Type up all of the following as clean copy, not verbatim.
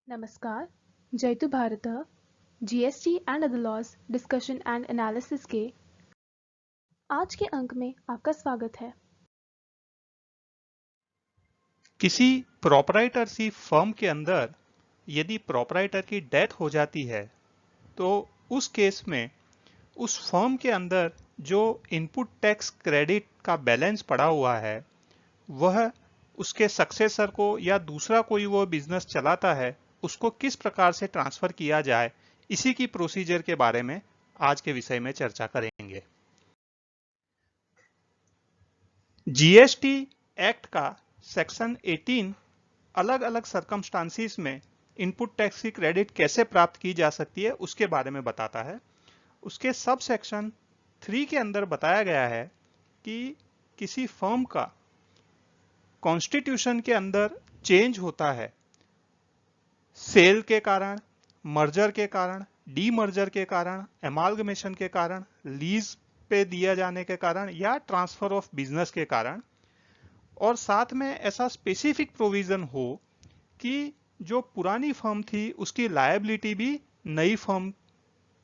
नमस्कार, जयतु भारतः GST and other laws discussion and analysis के आज के अंक में आपका स्वागत है। किसी प्रोपराइटरशिप फर्म के अंदर यदि प्रोपराइटर की डेथ हो जाती है तो उस केस में उस फर्म के अंदर जो इनपुट टैक्स क्रेडिट का बैलेंस पड़ा हुआ है वह उसके सक्सेसर को या दूसरा कोई वो बिजनेस चलाता है उसको किस प्रकार से ट्रांसफर किया जाए, इसी की प्रोसीजर के बारे में आज के विषय में चर्चा करेंगे। जीएसटी एक्ट का सेक्शन 18 अलग अलग सर्कमस्टांसिस में इनपुट टैक्स की क्रेडिट कैसे प्राप्त की जा सकती है उसके बारे में बताता है। उसके सब सेक्शन 3 के अंदर बताया गया है कि किसी फर्म का कॉन्स्टिट्यूशन के अंदर चेंज होता है सेल के कारण, मर्जर के कारण, डीमर्जर के कारण, एमालगमेशन के कारण, लीज पे दिया जाने के कारण या ट्रांसफर ऑफ बिजनेस के कारण, और साथ में ऐसा स्पेसिफिक प्रोविजन हो कि जो पुरानी फर्म थी उसकी लायबिलिटी भी नई फर्म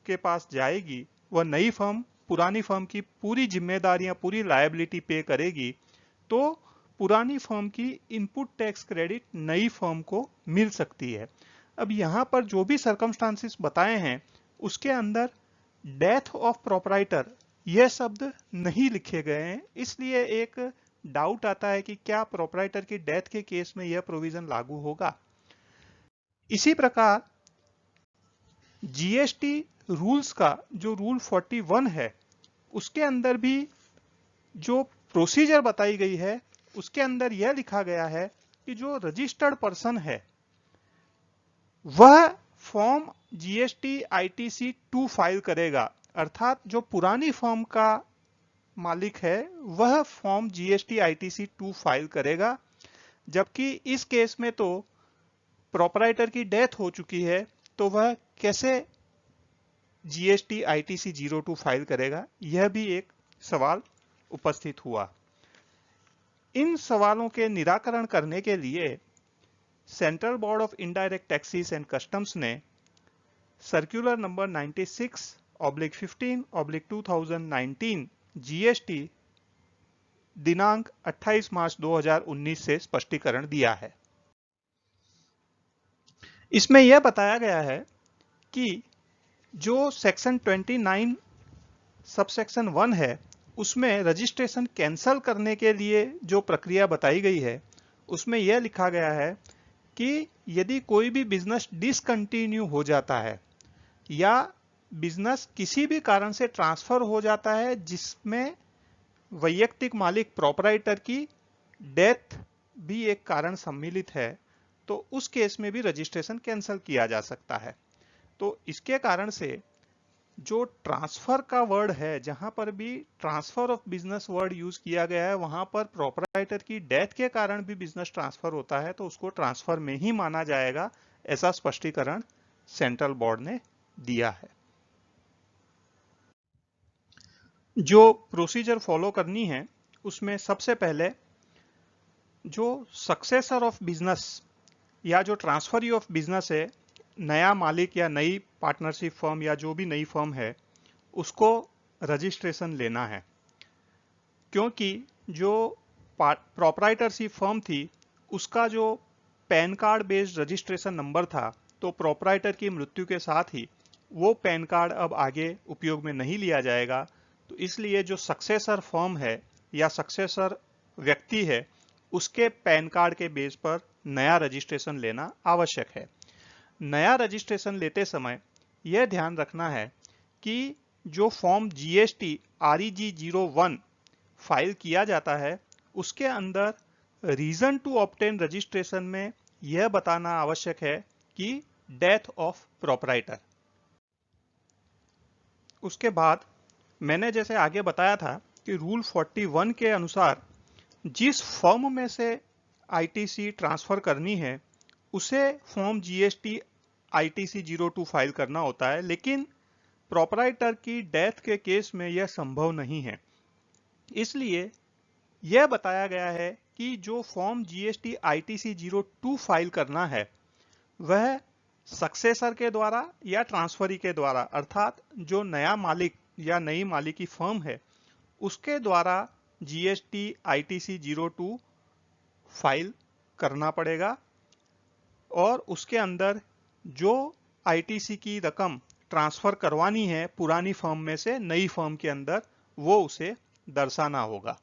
के पास जाएगी, वह नई फर्म पुरानी फर्म की पूरी जिम्मेदारियां, पूरी लायबिलिटी पे करेगी, तो पुरानी फर्म की इनपुट टैक्स क्रेडिट नई फर्म को मिल सकती है। अब यहां पर जो भी सर्कमस्टांसिस बताए हैं उसके अंदर डेथ ऑफ प्रोपराइटर यह शब्द नहीं लिखे गए हैं, इसलिए एक डाउट आता है कि क्या प्रोपराइटर की डेथ के केस में यह प्रोविजन लागू होगा। इसी प्रकार जीएसटी रूल्स का जो रूल 41 है उसके अंदर भी जो प्रोसीजर बताई गई है उसके अंदर यह लिखा गया है कि जो रजिस्टर्ड पर्सन है वह फॉर्म जीएसटी आईटीसी 2 फाइल करेगा, अर्थात जो पुरानी फॉर्म का मालिक है वह फॉर्म जीएसटी आईटीसी 2 फाइल करेगा, जबकि इस केस में तो प्रोपराइटर की डेथ हो चुकी है तो वह कैसे जीएसटी आईटीसी 02 फाइल करेगा, यह भी एक सवाल उपस्थित हुआ। इन सवालों के निराकरण करने के लिए central board of indirect taxes and customs ने सर्कुलर नंबर 96/15/2019 जीएसटी दिनांक 28 मार्च 2019 से स्पष्टीकरण दिया है। इसमें यह बताया गया है कि जो सेक्शन 29 सबसेक्शन 1 है उसमें रजिस्ट्रेशन कैंसल करने के लिए जो प्रक्रिया बताई गई है उसमें यह लिखा गया है कि यदि कोई भी बिजनेस डिसकंटिन्यू हो जाता है या बिजनेस किसी भी कारण से ट्रांसफर हो जाता है जिसमें वैयक्तिक मालिक प्रोपराइटर की डेथ भी एक कारण सम्मिलित है, तो उस केस में भी रजिस्ट्रेशन कैंसिल किया जा सकता है। तो इसके कारण से जो ट्रांसफर का वर्ड है, जहां पर भी transfer of business word use किया गया है वहां पर प्रोपराइटर की डेथ के कारण भी बिजनेस ट्रांसफर होता है तो उसको ट्रांसफर में ही माना जाएगा, ऐसा स्पष्टीकरण सेंट्रल बोर्ड ने दिया है। जो प्रोसीजर फॉलो करनी है उसमें सबसे पहले जो सक्सेसर ऑफ बिजनेस या जो ट्रांसफरी ऑफ बिजनेस है, नया मालिक या नई पार्टनरशिप फर्म या जो भी नई फर्म है उसको रजिस्ट्रेशन लेना है, क्योंकि जो प्रोपराइटरशिप फर्म थी उसका जो pan card based registration number था तो प्रोपराइटर की मृत्यु के साथ ही वो पैन कार्ड अब आगे उपयोग में नहीं लिया जाएगा, तो इसलिए जो सक्सेसर फर्म है या सक्सेसर व्यक्ति है उसके पैन कार्ड के बेस पर नया रजिस्ट्रेशन लेना आवश्यक है। नया रजिस्ट्रेशन लेते समय यह ध्यान रखना है कि जो फॉर्म जीएसटी REG 01 फाइल किया जाता है उसके अंदर रीजन टू ऑब्टेन रजिस्ट्रेशन में यह बताना आवश्यक है कि डेथ ऑफ प्रोपराइटर। उसके बाद मैंने जैसे आगे बताया था कि रूल 41 के अनुसार जिस फर्म में से आईटीसी ट्रांसफर करनी है उसे फॉर्म जीएसटी आईटीसी 02 फाइल करना होता है, लेकिन प्रोपराइटर की डेथ के केस में यह संभव नहीं है। इसलिए यह बताया गया है कि जो फॉर्म जीएसटी आईटीसी 02 फाइल करना है वह सक्सेसर के द्वारा या ट्रांसफरी के द्वारा, अर्थात जो नया मालिक या नई मालिक की फर्म है उसके द्वारा जीएसटी आईटीसी 02 फाइल करना पड़ेगा और उसके अंदर जो आईटीसी की रकम ट्रांसफर करवानी है पुरानी फर्म में से नई फर्म के अंदर, वो उसे दर्शाना होगा।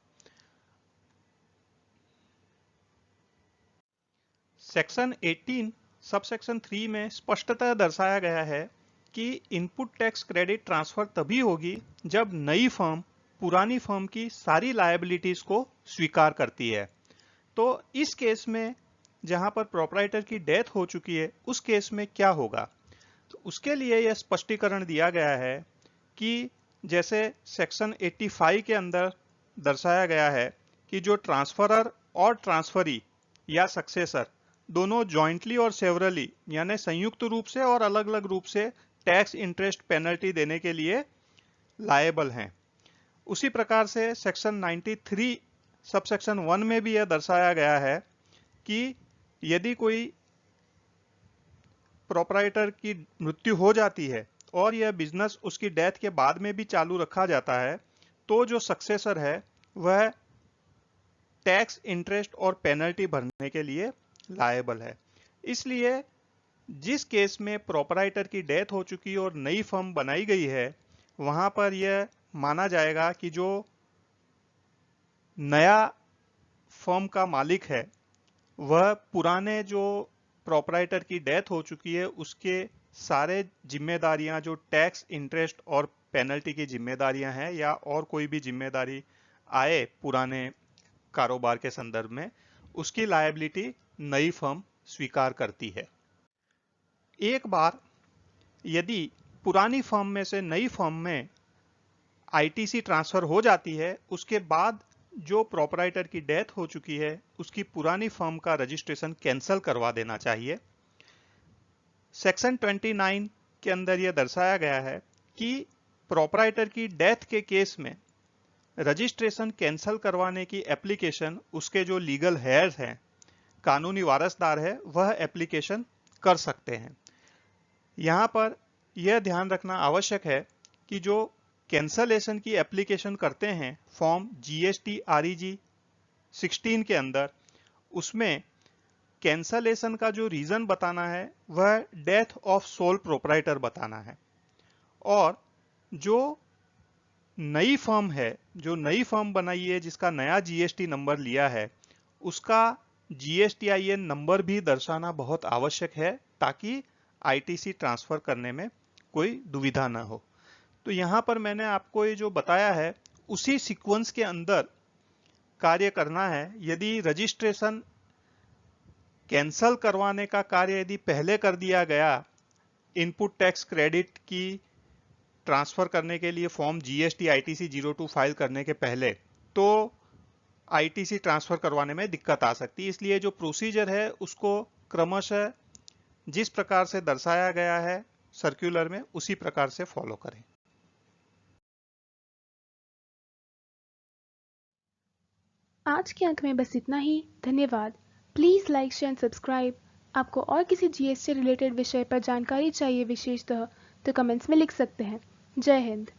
सेक्शन 18 सब सेक्शन 3 में स्पष्टतः दर्शाया गया है कि इनपुट टैक्स क्रेडिट ट्रांसफर तभी होगी जब नई फर्म पुरानी फर्म की सारी लायबिलिटीज को स्वीकार करती है। तो इस केस में जहां पर प्रोप्राइटर की डेथ हो चुकी है उस केस में क्या होगा, तो उसके लिए यह स्पष्टीकरण दिया गया है कि जैसे सेक्शन 85 के अंदर दर्शाया गया है कि जो ट्रांसफरर और ट्रांसफरी या सक्सेसर दोनों जॉइंटली और सेवरली यानी संयुक्त रूप से और अलग अलग रूप से टैक्स इंटरेस्ट पेनल्टी देने के लिए लायबल हैं। उसी प्रकार से सेक्शन 93 सब सेक्शन 1 में भी यह दर्शाया गया है कि यदि कोई प्रोप्राइटर की मृत्यु हो जाती है और यह बिजनेस उसकी डेथ के बाद में भी चालू रखा जाता है तो जो सक्सेसर है वह टैक्स इंटरेस्ट और पेनल्टी भरने के लिए लायबल है। इसलिए जिस केस में प्रोप्राइटर की डेथ हो चुकी और नई फर्म बनाई गई है वहां पर यह माना जाएगा कि जो नया फर्म का मालिक है वह पुराने जो प्रोप्राइटर की डेथ हो चुकी है उसके सारे जिम्मेदारियां जो टैक्स इंटरेस्ट और पेनल्टी की जिम्मेदारियां हैं या और कोई भी जिम्मेदारी आए पुराने कारोबार के संदर्भ में, उसकी लायबिलिटी नई फर्म स्वीकार करती है। एक बार यदि पुरानी फर्म में से नई फर्म में आईटीसी ट्रांसफर हो जाती है उसके बाद जो प्रोप्राइटर की डेथ हो चुकी है उसकी पुरानी फर्म का रजिस्ट्रेशन कैंसिल करवा देना चाहिए। सेक्शन 29 के अंदर यह दर्शाया गया है कि प्रोप्राइटर की डेथ के केस में रजिस्ट्रेशन कैंसिल करवाने की एप्लीकेशन उसके जो लीगल हेयर्स हैं, कानूनी वारसदार है, वह एप्लीकेशन कर सकते हैं। यहां पर यह ध्यान रखना आवश्यक है कि जो कैंसलेशन की एप्लीकेशन करते हैं फॉर्म जीएसटी आरईजी 16 के अंदर, उसमें कैंसलेशन का जो रीजन बताना है वह डेथ ऑफ सोल प्रोप्राइटर बताना है और जो नई फर्म है, जो नई फर्म बनाई है जिसका नया जीएसटी नंबर लिया है, उसका जीएसटीआईएन नंबर भी दर्शाना बहुत आवश्यक है ताकि आईटीसी ट्रांसफर करने में कोई दुविधा ना हो। तो यहां पर मैंने आपको ये जो बताया है उसी सीक्वेंस के अंदर कार्य करना है। यदि रजिस्ट्रेशन कैंसल करवाने का कार्य यदि पहले कर दिया गया इनपुट टैक्स क्रेडिट की ट्रांसफर करने के लिए फॉर्म जीएसटी आईटीसी 02 फाइल करने के पहले, तो आईटीसी ट्रांसफर करवाने में दिक्कत आ सकती है। इसलिए जो प्रोसीजर है उसको क्रमशः जिस प्रकार से दर्शाया गया है सर्कुलर में उसी प्रकार से फॉलो करें। आज के अंक में बस इतना ही। धन्यवाद। Please like, share and subscribe. आपको और किसी जीएसटी रिलेटेड विषय पर जानकारी चाहिए विशेषतः तो कमेंट्स में लिख सकते हैं। जय हिंद।